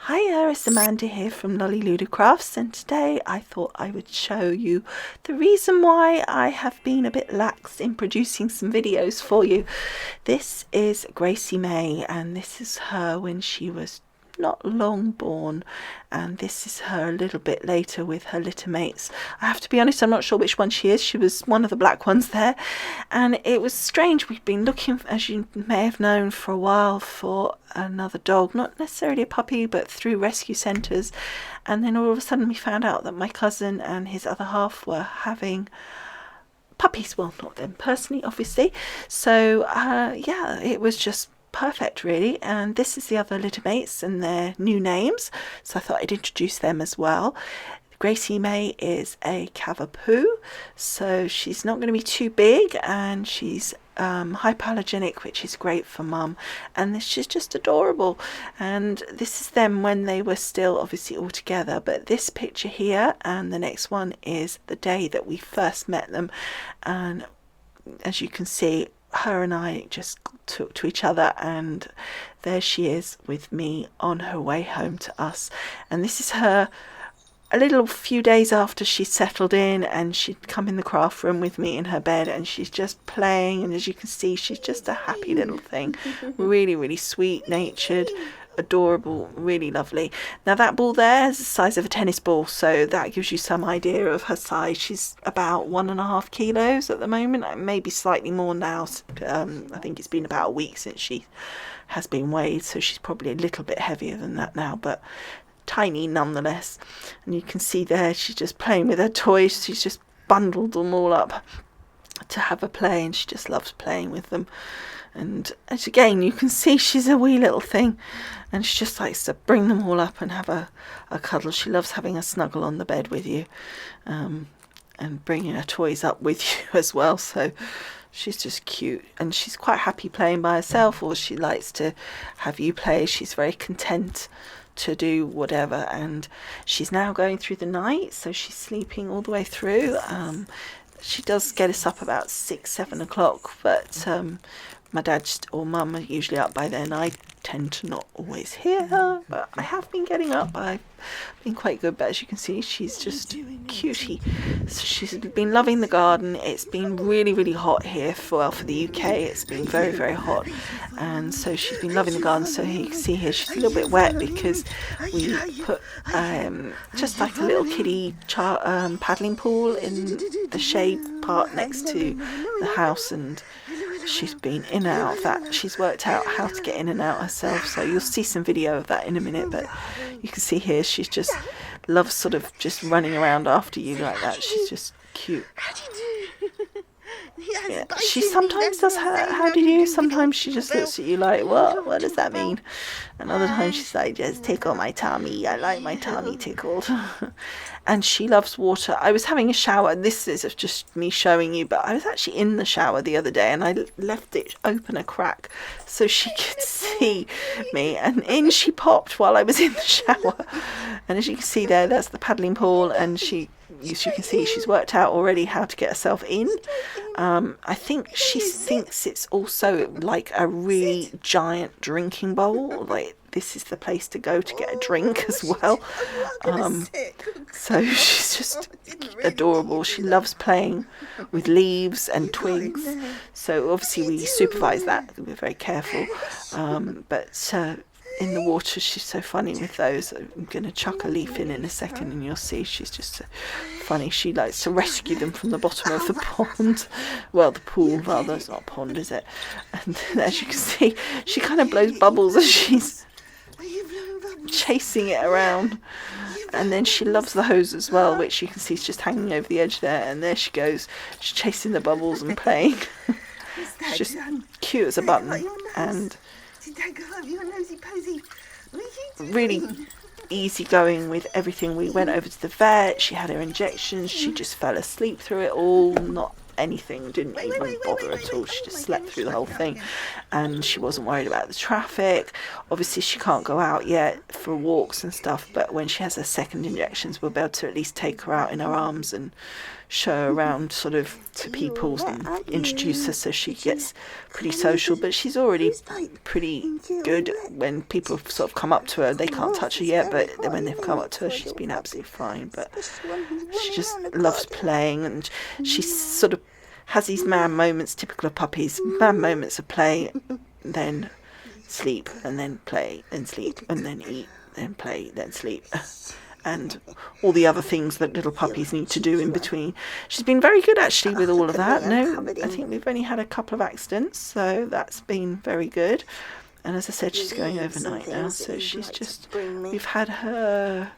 Hiya, it's Amanda here from Lolli Lulu Crafts, and today I thought I would show you the reason why I have been a bit lax in producing some videos for you. This is Gracie Mae, and this is her when she was not long born, and this is her a little bit later with her litter mates. I have to be honest, I'm not sure which one she is. She was one of the black ones there, and it was strange. We've been looking, as you may have known, for a while for another dog, not necessarily a puppy, but through rescue centres, and then all of a sudden we found out that my cousin and his other half were having puppies. Well, not them personally, obviously. So yeah, it was just perfect, really. And this is the other litter mates and their new names, so I thought I'd introduce them as well. Gracie Mae is a cavapoo, so she's not going to be too big, and she's hypoallergenic, which is great for mum, and she's just adorable. And this is them when they were still obviously all together, but this picture here and the next one is the day that we first met them, and as you can see, her and I just took to each other, and there she is with me on her way home to us. And this is her a little few days after she settled in, and she'd come in the craft room with me in her bed, and she's just playing, and as you can see, she's just a happy little thing. Really sweet natured, adorable, really lovely. Now that ball there is the size of a tennis ball, so that gives you some idea of her size. She's about 1.5 kilos at the moment, maybe slightly more now. I think it's been about a week since she has been weighed, so she's probably a little bit heavier than that now, but tiny nonetheless. And you can see there she's just playing with her toys. She's just bundled them all up to have a play, and she just loves playing with them. And as again, you can see she's a wee little thing, and she just likes to bring them all up and have a cuddle. She loves having a snuggle on the bed with you, and bringing her toys up with you as well. So she's just cute, and she's quite happy playing by herself, or she likes to have you play. She's very content to do whatever, and she's now going through the night, so she's sleeping all the way through. She does get us up about 6-7 o'clock, but my dad or mum are usually up by then. I tend to not always hear her, but I have been getting up. I've been quite good, but as you can see, she's just cutie. So she's been loving the garden. It's been really hot here for the UK. It's been very hot, and so she's been loving the garden. So you can see here she's a little bit wet because we put just like a little kiddie paddling pool in the shade part next to the house, and she's been in and out of that. She's worked out how to get in and out herself, so you'll see some video of that in a minute. But you can see here she's just loves sort of just running around after you like that. She's just cute. Yeah. She sometimes does how do you? Sometimes she just looks at you like, what does that mean? And other times she's like, just tickle my tummy. I like my tummy tickled. And she loves water. I was having a shower. This is just me showing you, but I was actually in the shower the other day, and I left it open a crack so she could see me, and in she popped while I was in the shower. And as you can see there, that's the paddling pool, and as you can see, she's worked out already how to get herself in. I think she thinks it's also like a really giant drinking bowl. Like, this is the place to go to get a drink as well. So she's just adorable. She loves playing with leaves and twigs. So obviously we supervise that. We're very careful. But in the water, she's so funny with those. I'm going to chuck a leaf in a second, and you'll see she's just funny. She likes to rescue them from the bottom of the pond. Well, the pool, rather. It's not a pond, is it? And as you can see, she kind of blows bubbles as she's chasing it around. And then she loves the hose as well, which you can see is just hanging over the edge there. And there she goes. She's chasing the bubbles and playing. She's just cute as a button. And really easy going with everything. We went over to the vet, she had her injections, she just fell asleep through it all, not anything, didn't even bother at all. She just slept through the whole thing. and she wasn't worried about the traffic. Obviously she can't go out yet for walks and stuff, but when she has her second injections we'll be able to at least take her out in her arms and show her around sort of to people and introduce her, so she gets pretty social. But she's already pretty good. When people sort of come up to her, they can't touch her yet, but when they've come up to her she's been absolutely fine. But she just loves playing, and she sort of has these man moments, typical of puppies, man moments of play, then sleep, and then play, then sleep, and then eat, then play, then sleep, and all the other things that little puppies need to do in between. She's been very good actually with all of that. No, I think we've only had a couple of accidents, so that's been very good. And as I said, she's going overnight now, so she's just, we've had her,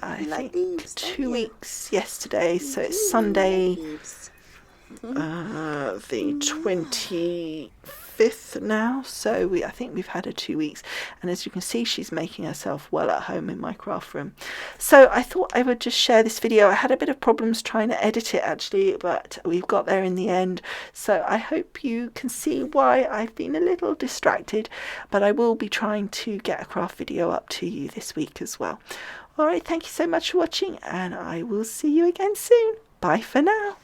I think, 2 weeks yesterday, so it's Sunday, the 25th now, so I think we've had her 2 weeks, and as you can see she's making herself well at home in my craft room. So I thought I would just share this video. I had a bit of problems trying to edit it actually, but we've got there in the end, so I hope you can see why I've been a little distracted, but I will be trying to get a craft video up to you this week as well. Alright, thank you so much for watching, and I will see you again soon. Bye for now.